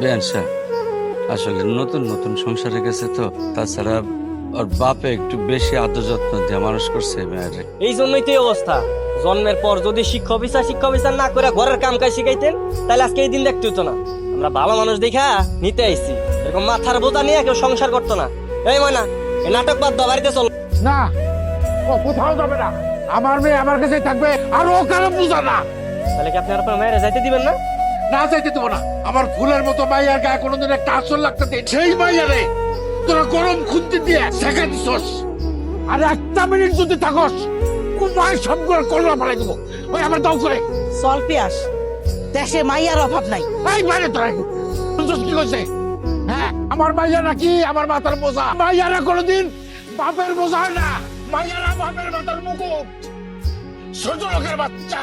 বেয়ান সাহেব, আসলে নতুন নতুন সংসারে গেছে তো, তাছাড়া ওর বাপে একটু বেশি আদর যত্ন দিয়ে মানুষ করছে মেয়েরে। এই জন্যই তো এই অবস্থা। জন্মের পর যদি শিক্ষা বিচার না করে ঘরের কাম কাজ শিখাইতেন, তাহলে আজকে এই দিন দেখতে হতো না। আমরা ভালো মানুষ দেখা নিতে আইছি, এরকম মাথার বোঝা নিয়ে কেউ সংসার করতো না। এই ময়না, এই নাটক বাদ দাও, বাড়িতে চল। না, ও কোথাও যাবে না। আমার মেয়ে আমার কাছেই থাকবে, আর ও কারো বুঝা না। তাহলে কি আপনি আর আপনার মেয়েরে যাইতে দিবেন না? না যাইতে দেবো না। আমার ফুলের মতো মাইয়ার গায়ে কোনোদিন একটা আসল লাগতে দে। সেই মাইয়ারে তোরা গরম খুঁজতে দিয়ে শেখা দিছস। আর একটা মিনিট যদি থাকস, কুমায় সবগুলো কলরা ফেলাই দেবো। ওই আমার দাও করে চল পিয়াস, দেশে মাইয়ার অভাব নাই। এই বাইরে তোরা শুনছস কি কইছে? হ্যাঁ, আমার মাইয়া নাকি আমার মাথার বোঝা। মাইয়ারা কোনোদিন বাপের বোঝা হয় না, মাইয়ারা বাপের মাথার মুকুট। ছোট লোকের বাচ্চা,